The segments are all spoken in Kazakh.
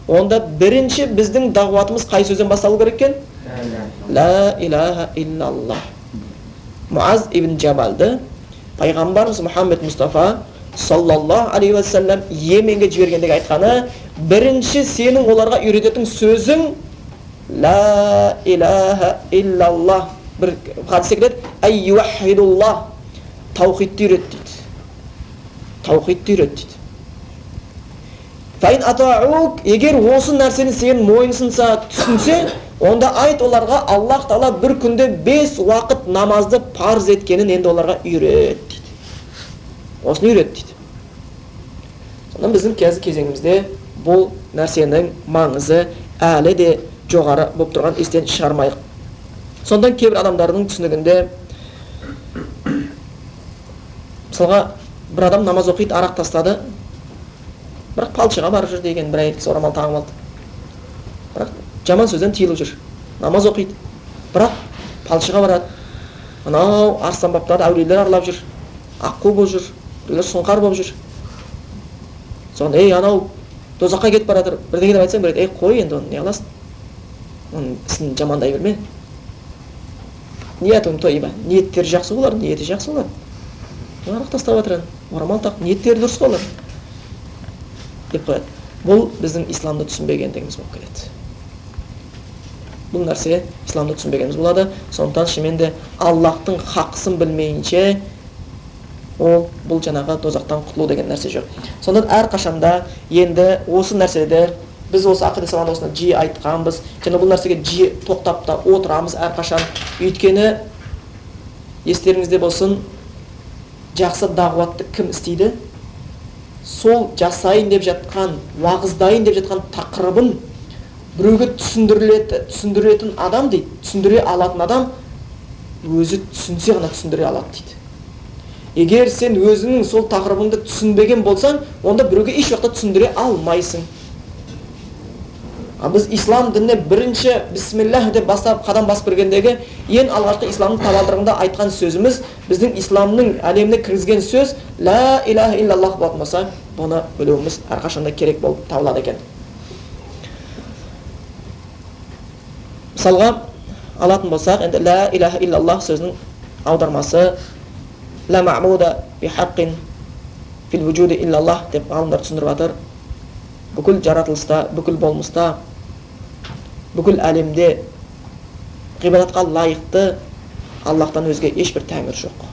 Онда бірінші біздің дағуатымыз қай сөзден басталу керек екен? Ла илаха иллаллах. Муаз ибн Джабалды пайғамбарымыз Мұхаммед Мұстафа саллаллаху алейхи уассалам Йеменге жібергендегі айтқаны, бірінші сенің оларға үйрететін сөзің ла илаха иллаллах. Бір хадисте келеді, ай юахидуллах, таухидты үйрет дейді. Таухидты үйрет дейді. Файн атаук, егер осы нәрсені сен мойынсынса, түсінсе, онда айт оларға, Аллах Тағала бір күнде 5 уақыт намазды парыз еткенін енді оларға үйрет дейді. Осыны үйрет дейді. Сонда біздің кезеңімізде бұл нәрсенің маңызы әлі де жоғары болып тұрған естен шығармайық. Сондан кейбір адамдардың түсінігінде, мысалға, бір адам намаз оқиды, арақ тастады, бірақ палшыға барып жүр деген бір әйел кісі орамал тағып алды. Бірақ жаман сөзден тыйылып жүр. Намаз оқиды, бірақ палшыға барады. Анау арыстан баптарды әулиелер аралап жүр, аққу болып жүр, біреулер сұңқар болып жүр. Соған, анау тозаққа кетіп баратыр, бірдеңе деп айтсаң, біреді, қой енді оны не қыласың? Оның ісін жамандай берме. Ниетің тойба, ниеттері жақсы болар, ниеті жақсы болар. Арақ тастап жатыр, орамал тақ, ниеттері дұрыс болар деп қояды. Бұл біздің исламды түсінбегендігіміз болып келеді. Бұл нәрсе исламды түсінбегеніміз болады. Сондықтан шынымен Аллахтың хақысын білмейінше бұл жаңағы тозақтан құтылу деген нәрсе жоқ. Сонда әрқашанда енді осы нәрседе біз осы ақида сабағында осыны жиі айтқанбыз, және бұл нәрсеге жиі тоқтап та отырамыз әрқашан. Өйткені естеріңізде болсын, жақсы дағуатты кім істейді? Сол жасайын деп жатқан, уағыздайын деп жатқан тақырыбын біреуге түсіндіретін адам дейді, түсіндіре алатын адам өзі түсінсе ғана түсіндіре алады дейді. Егер сен өзіңнің сол тақырыбыңды түсінбеген болсаң, онда біреуге еш уақытта түсіндіре алмайсың. Біз ислам дініне бірінші бисмиллах деп бастап қадам басып кіргендегі ең алғашқы исламның табалдырығында айтқан сөзіміз, біздің исламның әлеміне кіргізген сөз ла илаха иллаллах болатын болса, бұны білуіміз әрқашанда керек болып табылады екен. Мысалға алатын болсақ, енді ла илаха иллаллах сөзінің аудармасы ла маъбуда бихаққин фил вуджуди иллаллах деп ғалымдар түсіндіріп жатыр. Бүкіл жаратылыста, бүкіл болмыста, бүкіл әлемде ғибадатқа лайықты Аллахтан өзге ешбір тәңір жоқ.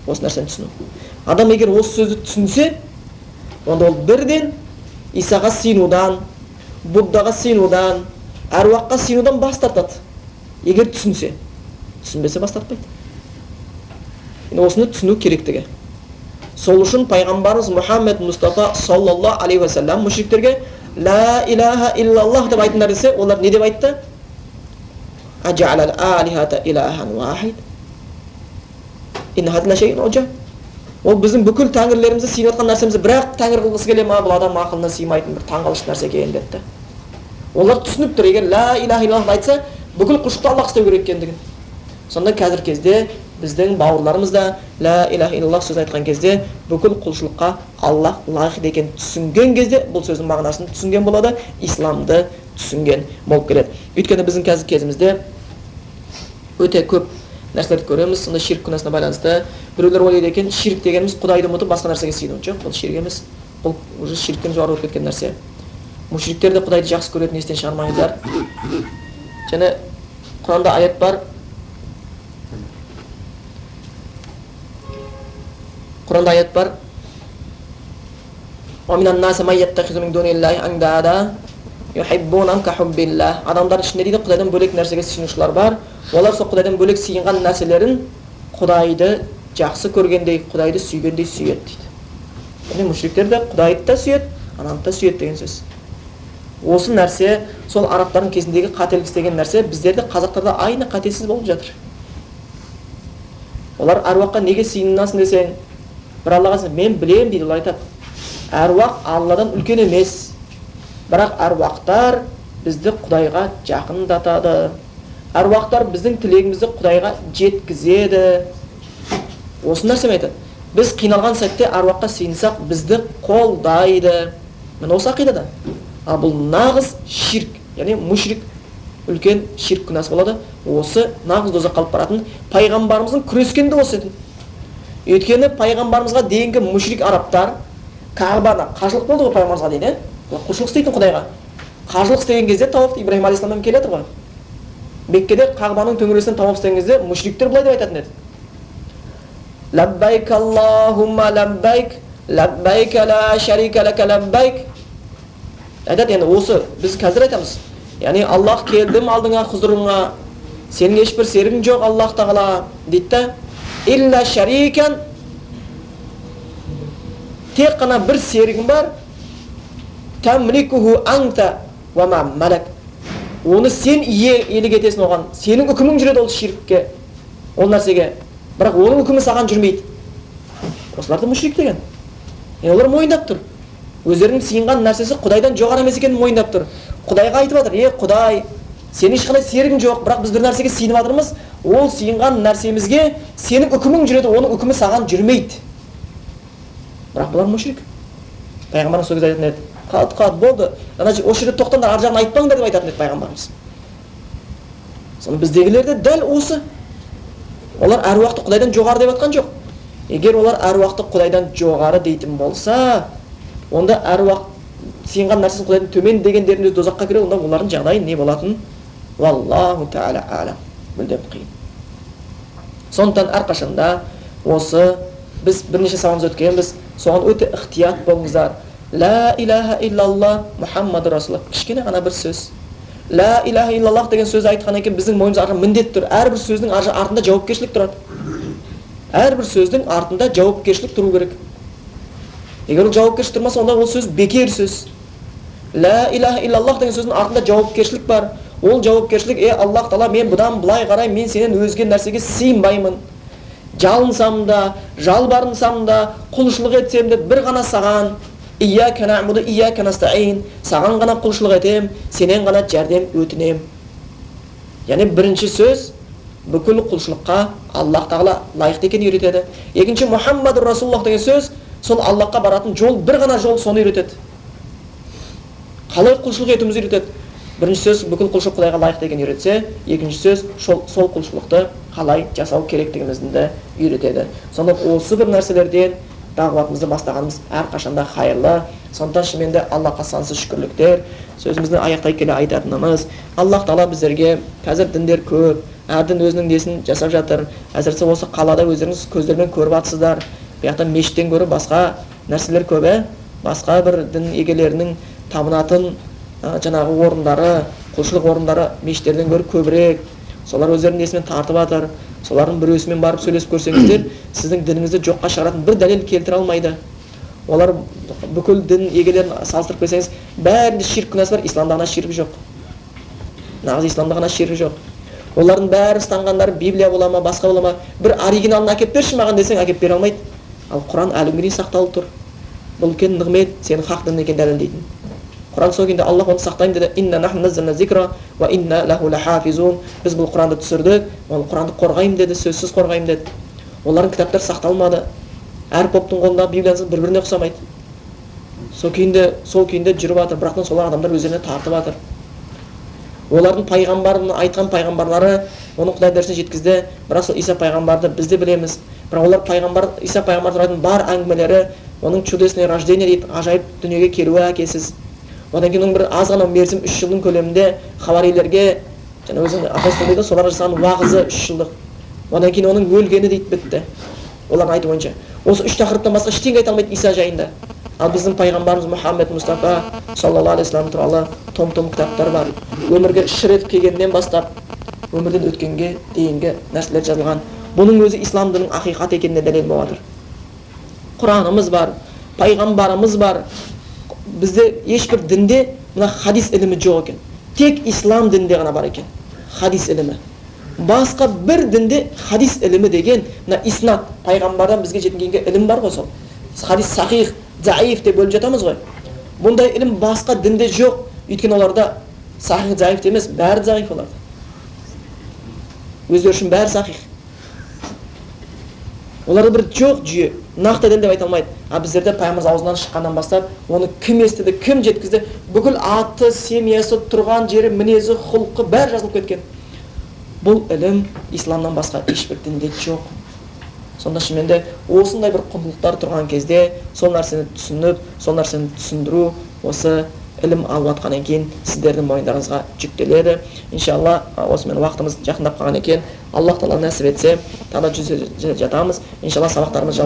Осы нәрсені түсіну. Адам егер осы сөзді түсінсе, онда ол бірден Исаға сиынудан, Буддаға сиынудан, әруаққа сиынудан бас тартады. Егер түсінсе, түсінбесе бас тартпайды. Осыны түсіну керектігі. Сол үшін пайғамбарымыз Мұхаммед Мұстафа саллаллаху алейхи уассалам мүшриктерге ла илаха иллаллах деп айтыңдар десе, олар не деп айтты? Аджалал алихата илахан вахид. Инна хаза лашейун уджаб. Ол біздің бүкіл тәңірлерімізді сыйынып жатқан нәрсемізді бірақ тәңір қылғысы келе ма, бұл адам ақылына сыймайтын бір таңғалыш нәрсе екен деді. Олар түсініп тұр, егер ла илаха иллаллах айтса, бүкіл құлшылықты Аллах істеу керек екендігін. Сонда қазір кезде біздің бауырларымыз да ла илаха иллаллах сөз айтқан кезде бүкіл құлшылыққа Аллах лайық екенін түсінген кезде бұл сөздің мағынасын түсінген болады, исламды түсінген болып келеді. Өйткені біздің қазір кезімізде өте көп нәрселерді көреміз. Сонда ширк күнәсіне байланысты біреулер ойлайды екен, ширк дегеніміз Құдайды ұмытып басқа нәрсеге сыйыну. Жоқ, бұл ширк емес. Бұл уже ширктен жоғары өтіп кеткен нәрсе. Мушриктер де Құдайды жақсы көретін естен шығармаңыздар. Және Құранда аят бар. Құранда аят бар. وَمِنَ النَّاسِ مَن يَتَّخِذُ مِن دُونِ اللَّهِ أَندَادًا يُحِبُّونَهُمْ كَحُبِّ اللَّهِ. Адамдар ішінде дейді Құдайдан бөлек нәрсеге сыйынушылар бар. Олар сол Құдайдан бөлек сыйынған нәрселерін Құдайды жақсы көргендей, Құдайды сүйгендей сүйеді дейді. Яғни мушриктер де Құдайды да сүйеді, ананы да сүйеді деген сөз. Осы нәрсе сол арабтардың кезіндегі қателік істеген нәрсе біздерде қазақтарда айны қатесіз болып жатыр. Олар әруаққа неге сыйынасың десең, бір Аллаға мен білем дейді, олар айтады. Әруақ Алладан үлкен емес. Бірақ әруақтар бізді Құдайға жақындатады. Әруақтар біздің тілегімізді Құдайға жеткізеді. Осы нәрсе айтады. Біз қиналған сәтте әруаққа сыйынсақ, бізді қолдайды. Міне осы ақидадан. А бұл нағыз ширк, яғни мушрик, үлкен ширк күнәсі болады. Осы нағыз дозаққа алып баратын. Пайғамбарымыздың күрескенде осы еді. Өйткені пайғамбарымызға дейінгі мушрик арабтар Кағбаны қажылық болды ғой пайғамбарымызға дейін, құлшылық істейтін Құдайға. Қажылық істеген кезде тауафты Ибраһим алейхиссаламнан келеді ғой. Меккеде Қағбаның төңірегінен тауаф істеген кезде мушриктер былай деп айтатын еді: Лаббайк Аллахумма лаббайк, лаббайк ла шарика лака лаббайк. Айтады, енді осы біз қазір айтамыз. Яғни Аллах келдім алдыңа хұзурыңа, сенің ешбір серігің жоқ Аллах тағала дейді да, илля шарикен, тек қана бір серігің бар, тамликуху анта ва ма малак. Оны сен иелік етесің оған. Сенің үкімің жүреді ол ширкке, ол нәрсеге. Бірақ оның үкімі саған жүрмейді. Осыларды мушрик деген. Олар мойындап тұр. Өздерінің сыйынған нәрсесі Құдайдан жоғары емес екенін мойындап тұр. Құдайға айтып жатыр: Құдай, сенің ешқандай серігің жоқ, бірақ біз бір нәрсеге сыйынып жатырмыз. Ол сыйынған нәрсемізге сенің үкімің жүреді, оның үкімі саған жүрмейді. Бірақ бұлар мушрик. Пайғамбарымыз сол кезде айтатын еді: Қат болды. Осы жерде тоқтаңдар, ар жағын айтпаңдар деп айтатын еді пайғамбарымыз. Соны біздегілер де дәл осы. Олар әруақты Құдайдан жоғары деп жатқан жоқ. Егер олар әруақты Құдайдан жоғары дейтін болса, онда әруақ сыйынған нәрсесін Құдайдан төмен дегендердің өзі дозаққа кіреді, онда олардың жағдайы не болатын? Валлаху тағала алам. Мүлдем қиын. Сондықтан әрқашанда осы біз бірнеше сабағымыз өткенбіз, соған өте ықтият болыңыздар. Ла илаха иллаллах Мұхаммад Расулуллах. Кішкене ғана бір сөз. Ла илаха иллаллах деген сөз айтқаннан кейін біздің мойнымызда артында міндет тұр. Әрбір сөздің артында жауапкершілік тұрады. Әрбір сөздің артында жауапкершілік тұру керек. Егер ол жауапкершілік тұрмаса, онда ол сөз бекер сөз. Ла илаха иллаллах деген сөздің артында жауапкершілік бар. Ол жауапкершілік: Аллах Тағала, мен бұдан былай қарай мен сенен өзге нәрсеге сыйынбаймын. Жалынсам да, жалбарынсам да, құлшылық етсем де бір ғана саған. Ияка нa'буду ияка настаин. Саған ғана құлшылық етем, сенен ғана жәрдем өтінем. Яғни бірінші сөз бүкіл құлшылыққа Аллах Тағала лайықты екенін үйретеді. Екінші, Мұхаммад Расулуллах деген сөз сол Аллахқа баратын жол, бір ғана жол, соны үйретеді. Қалай құлшылық етуімізді үйретеді. Бірінші сөз бүкіл құлшылық Құдайға лайықты екенін үйретсе, екінші сөз сол құлшылықты қалай жасау керектігімізді үйретеді. Сонда осы бір нәрселерден дағуатымызды бастағанымыз әрқашанда хайырлы. Сондықтан шынымен де Аллахқа сансыз шүкірліктер. Сөзімізді аяқтай келе айтатынымыз: Аллах Тағала біздерге, қазір діндер көп, әр дін өзінің несін жасап жатыр. Әсіресе осы қалада өздеріңіз көздермен көріп жатсыздар. Бұяқта мешіттен гөрі басқа нәрселер көп, басқа бір дін егелерінің табынатын жаңағы орындары, құлшылық орындары мешіттерден гөрі көбірек. Солар өздерінің несімен тартып жатыр. Солардың біреусімен барып сөйлесіп көрсеңіздер, сіздің дініңізді жоққа шығаратын бір дәлел келтіре алмайды. Олар бүкіл дін егелерін салыстырып көрсеңіз, бәрінде ширк күнәсі бар, исламда ғана ширк жоқ. Нағыз исламда ғана ширк жоқ. Олардың бәрі ұстанғандары Библия бола ма, басқа бола ма, бір оригиналын әкеп берші маған десең, әкеп бере алмайды. Ал Құран әлі күнге дейін сақталып тұр. Бұл үлкен нығмет, сенің хақ дін екенін дәлелдейтін. Құран сол күйінде Аллах оны сақтаймын деді: Инна нахну наззална зикра ва инна лаху лахафизун. Біз бұл Құранды түсірдік, ол Құранды қорғаймын деді, сөзсіз қорғаймын деді. Олардың кітаптары сақталмады. Әр поптың қолында Библиясы бір-біріне ұқсамайды. Сол күйінде жүріп жатыр, бірақтан солар адамдар өздеріне тартып жатыр. Олардың пайғамбарын айтқан пайғамбарлары оның Құдай дәрісіне жеткізді, бірақ сол Иса пайғамбарды біз де білеміз. Бірақ олар пайғамбар, Иса пайғамбардың айтқан бар әңгімелері, оның чудесное рождение дейді, ғажайып дүниеге келуі әкесіз. Одан кейін бір аз ғана мерзім 3 жылдың көлемінде хаварилерге, және өзінің апостол дейді, солар жасаған уағызы 3 жылдық. Одан кейін оның өлгені дейді, бітті. Олардың айту бойынша. Осы 3 тақырыптан басқа ештеңе айта алмайды Иса жайында. Ал біздің пайғамбарымыз Мұхаммед Мұстафа саллаллаху алейхи вассалам туралы том-том кітаптар бар. Өмірге шыр етіп келгеннен бастап өмірден өткенге дейінгі нәрселер жазылған. Бұның өзі ислам дінінің ақиқат екеніне дәлел болып жатыр. Құранымыз бар, пайғамбарымыз бар. Бізде ешбір дінде мына хадис ілімі жоқ екен. Тек ислам дінінде ғана бар екен хадис ілімі. Басқа бір дінде хадис ілімі деген мына иснат, пайғамбардан бізге жеткенге ілім бар ғой сол. Хадис сахих, заиф деп бөліп жатамыз ғой. Бұндай ілім басқа дінде жоқ. Өйткені оларда сахих, заиф емес, бәрі заиф оларда. Өздері үшін бәрі сахих. Оларда бір жоқ жүйе. нақты дәлел деп айта алмайды. А біздерде пайғамбарымыз аузынан шыққаннан бастап оны кім естіді, кім жеткізді, бүкіл аты, семьясы, тұрған жері, мінезі, құлқы бәрі жазылып кеткен. Бұл ілім исламнан басқа ешбір дінде жоқ. Сонда шынымен де осындай бір құндылықтар тұрған кезде сол нәрсені түсініп, сол нәрсені түсіндіру осы ілім алып жатқаннан кейін сіздердің мойындарыңызға жүктеледі. Иншалла, осымен уақытымыз жақындап қалған екен. Аллах тағала нәсіп етсе, тағы да жүз жатамыз. Иншалла, сабақтарымыз